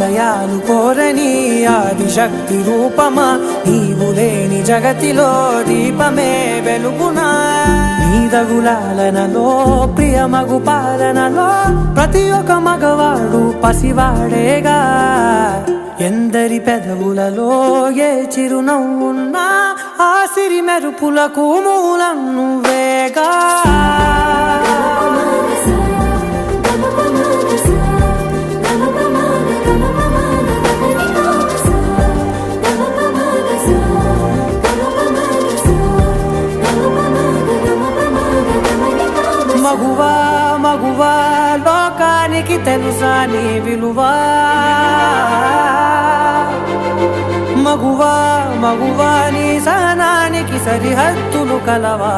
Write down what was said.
ఆలయాలు కోరని ఆదిశక్తి రూపమా, నీవు లేని జగతిలో దీపమే వెలుగునా. నీదగులాలనలో ప్రియమగు పాలనలో ప్రతి ఒక్క మగవాడు పసివాడేగా. ఎందరి పెదవులలో ఏ చిరునవ్వున్నా ఆ సిరి మెరుపులకు మూలం నువ్వేగా. మగువా మగువా లోకానికి తెలుసా నీ విలువా. మగువా మగువా నీ సహనానికి సరిహద్దులు కలవా.